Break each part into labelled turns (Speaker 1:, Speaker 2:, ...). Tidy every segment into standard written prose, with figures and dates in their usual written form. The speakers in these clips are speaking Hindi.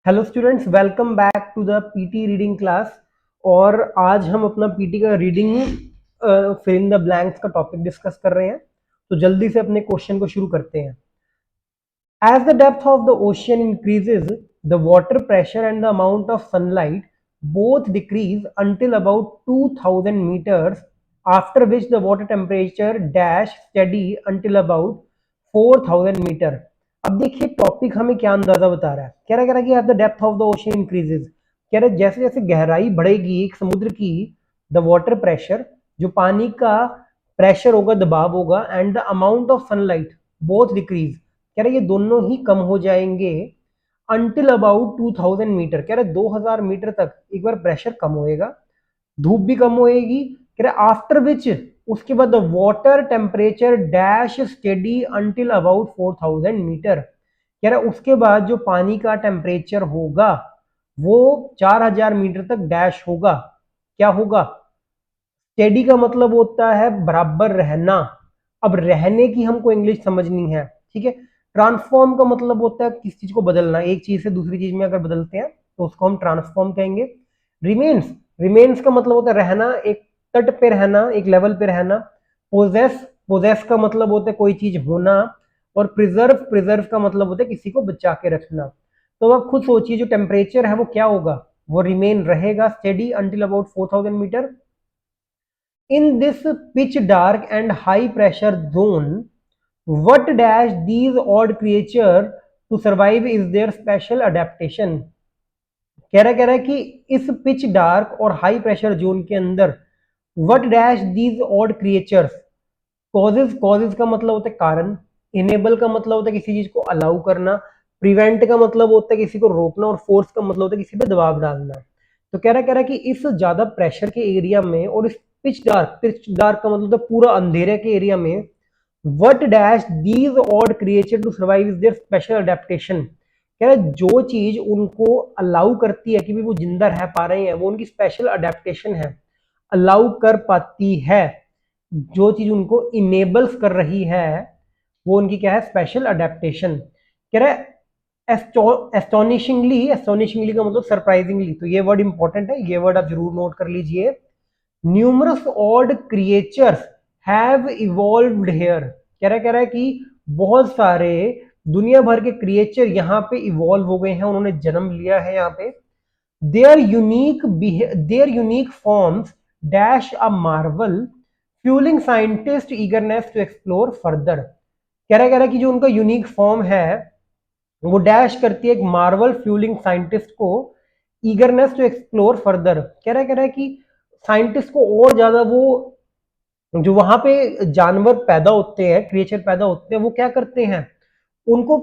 Speaker 1: Hello students, welcome back to the PT reading class. और आज हम अपना पीटी का reading fill in the blanks का टॉपिक डिस्कस कर रहे हैं। तो जल्दी से अपने क्वेश्चन को शुरू करते हैं। As the depth of the ocean increases, the water pressure and the amount of sunlight both decrease until about 2000 meters, after which the water temperature dash steady until about 4000 meter. अब देखिए टॉपिक हमें क्या अंदाजा बता रहा है। कह रहा है कि at the depth of the ocean increases, कह रहा है जैसे जैसे गहराई बढ़ेगी एक समुद्र की, द वाटर प्रेशर, जो पानी का प्रेशर होगा, दबाव होगा, and the amount of sunlight both decrease, कह रहे ये दोनों ही कम हो जाएंगे अंटिल अबाउट 2000 मीटर। कह रहे 2000 मीटर तक एक बार प्रेशर कम होएगा, धूप भी कम होएगी। कह रहे आफ्टर विच, उसके बाद the water temperature dash steady until about 4000 metre. कह रहे उसके बाद जो पानी का टेम्परेचर होगा वो 4000 मीटर तक डैश होगा। क्या होगा? स्टेडी का मतलब होता है बराबर रहना। अब रहने की हमको इंग्लिश समझनी है, ठीक है। ट्रांसफॉर्म का मतलब होता है किस चीज को बदलना, एक चीज से दूसरी चीज में अगर बदलते हैं तो उसको हम ट्रांसफॉर्म कहेंगे। रिमेन्स, रिमेन्स का मतलब होता है रहना, एक तट पे रहना, एक लेवल पे रहना। पोजेस, पोजेस का मतलब होता है कोई चीज होना। और प्रिजर्व, प्रिजर्व का मतलब होता है किसी को बचा के रखना। तो आप खुद सोचिए जो टेम्परेचर है वो क्या होगा, वो रिमेन रहेगा steady until about 4000 metre. In this pitch dark and high pressure zone, what dash these odd creature to survive is their special adaptation. कह रहा है कि इस पिच डार्क और हाई प्रेशर जोन के अंदर what dash these odd creatures, causes, causes का मतलब होता है कारण, इनेबल का मतलब होता है किसी चीज को अलाउ करना, प्रिवेंट का मतलब होता है किसी को रोकना, और फोर्स का मतलब होता है किसी पे दबाव डालना। तो कह रहा है कि इस ज्यादा प्रेशर के एरिया में और इस पिच डार्क, पिच डार्क का मतलब होता है पूरा अंधेरे के एरिया में, what dash these odd creature to survive is their special adaptation. कह रहा है जो चीज उनको अलाउ करती है कि भी वो जिंदा रह पा रहे हैं वो उनकी स्पेशल अडेप्टेशन है, अलाउ कर पाती है। जो चीज उनको इनेबल्स कर रही है वो उनकी क्या है, स्पेशल अडेप्टेशन। कह रहा है एस्टोनिशिंगली, एस्टोनिशिंगली का मतलब सरप्राइजिंगली, तो ये वर्ड इंपॉर्टेंट है, ये वर्ड आप जरूर नोट कर लीजिए। Numerous odd creatures have evolved here. कह रहा है कि बहुत सारे दुनिया भर के क्रिएचर यहाँ पे इवॉल्व हो गए हैं, उन्होंने जन्म लिया है यहाँ पे। Their unique forms dash a marvel, fuelling scientist eagerness to explore further. कह रहा है कि जो उनका यूनिक फॉर्म है वो डैश करती है एक मार्वल, फ्यूलिंग साइंटिस्ट को ईगरनेस टू एक्सप्लोर फर्दर। कह रहा है कि साइंटिस्ट को और ज्यादा वो जो वहां पे जानवर पैदा होते हैं, क्रिएचर पैदा होते हैं, वो क्या करते हैं, उनको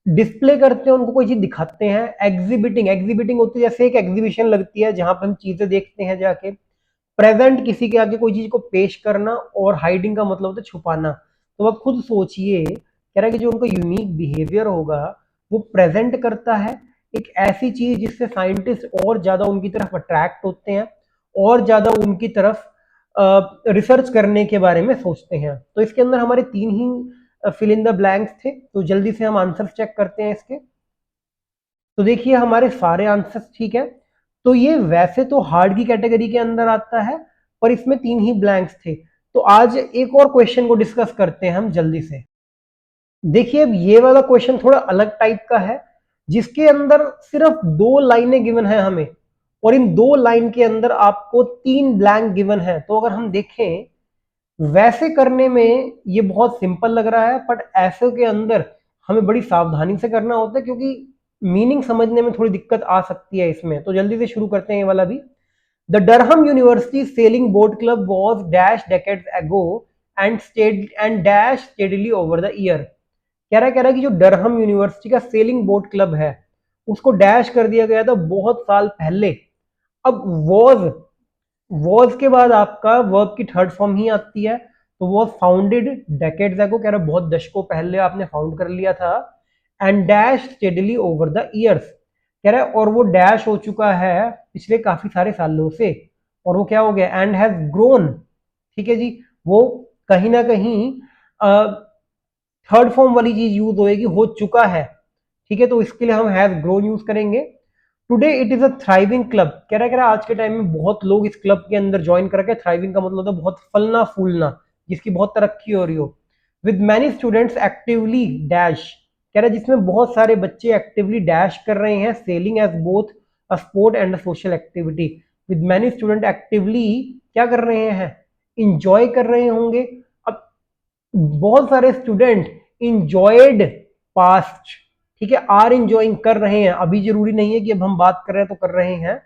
Speaker 1: डिस्प्ले करते हैं, उनको कोई चीज दिखाते हैं। एग्जिबिटिंग, एग्जिबिटिंग होती है जैसे एक एग्जीबिशन लगती है जहां पर हम चीजें देखते हैं जाके। प्रेजेंट, किसी के आगे कोई चीज को पेश करना। और हाइडिंग का मतलब होता है छुपाना। तो आप खुद सोचिए, कह रहा है कि जो उनका यूनिक बिहेवियर होगा वो प्रेजेंट करता है एक ऐसी चीज जिससे साइंटिस्ट और ज्यादा उनकी तरफ अट्रैक्ट होते हैं, और ज्यादा उनकी तरफ रिसर्च करने के बारे में सोचते हैं। तो इसके अंदर हमारे तीन ही फिल इन द ब्लैंक्स थे, तो जल्दी से हम आंसर्स चेक करते हैं इसके। तो देखिए हमारे सारे आंसर्स ठीक है। तो ये वैसे तो हार्ड की कैटेगरी के अंदर आता है, पर इसमें तीन ही ब्लैंक्स थे। तो आज एक और क्वेश्चन को डिस्कस करते हैं हम जल्दी से। देखिए अब ये वाला क्वेश्चन थोड़ा अलग टाइप का है, जिसके अंदर सिर्फ दो लाइनें गिवन है हमें, और इन दो लाइन के अंदर आपको तीन ब्लैंक गिवन है। तो अगर हम देखें वैसे करने में ये बहुत सिंपल लग रहा है, बट ऐसे के अंदर हमें बड़ी सावधानी से करना होता है, क्योंकि मीनिंग समझने में थोड़ी दिक्कत आ सकती है इसमें। तो जल्दी से शुरू करते हैं ये वाला भी। The Durham university sailing boat club was dash decades एगो and dash steadily over the year. कह रहा है कि जो डरहम यूनिवर्सिटी का सेलिंग बोट क्लब है उसको डैश कर दिया गया था बहुत साल पहले। अब वॉज के बाद आपका वर्ब की थर्ड फॉर्म ही आती है, तो वो फाउंडेड डेकेड्स एगो, कह रहा बहुत दशकों पहले आपने फाउंड कर लिया था। And dash steadily over the years, कह रहा है और वो डैश हो चुका है पिछले काफी सारे सालों से। और वो क्या हो गया, एंड हैज ग्रोन, ठीक है जी। वो कहीं ना कहीं थर्ड फॉर्म वाली चीज यूज होएगी, हो चुका है, ठीक है, तो इसके लिए हम हैज ग्रोन यूज करेंगे। Today it is a thriving club, कह रहा है आज के टाइम में बहुत लोग इस क्लब के अंदर ज्वाइन करके, थ्राइविंग का मतलब होता है बहुत फलना फूलना, जिसकी बहुत तरक्की हो रही हो। With many students actively dash, कह रहा है जिसमें बहुत सारे बच्चे एक्टिवली डैश कर रहे हैं, sailing as both a sport and a social activity. With many student actively क्या कर रहे हैं, इंजॉय कर रहे होंगे। अब बहुत सारे स्टूडेंट इंजॉयड पास्ट, ठीक है, आर इंजॉइंग कर रहे हैं, अभी जरूरी नहीं है कि अब हम बात कर रहे हैं तो कर रहे हैं,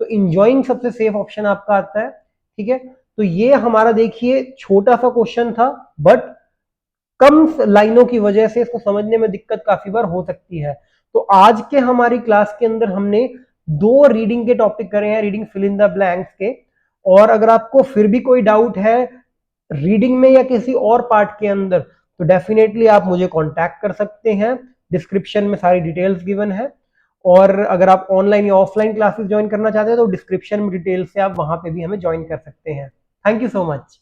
Speaker 1: तो इंजॉइंग सबसे सेफ ऑप्शन आपका आता है। ठीक है, तो ये हमारा देखिए छोटा सा क्वेश्चन था, बट कम लाइनों की वजह से इसको समझने में दिक्कत काफी बार हो सकती है। तो आज के हमारी क्लास के अंदर हमने 2 रीडिंग के टॉपिक करे हैं, reading fill in the blanks के। और अगर आपको फिर भी कोई डाउट है रीडिंग में या किसी और पार्ट के अंदर, तो डेफिनेटली आप मुझे कांटेक्ट कर सकते हैं, डिस्क्रिप्शन में सारी डिटेल्स गिवन है। और अगर आप ऑनलाइन या ऑफलाइन क्लासेस ज्वाइन करना चाहते हैं तो डिस्क्रिप्शन में डिटेल्स से आप वहां पे भी हमें ज्वाइन कर सकते हैं। Thank you so much.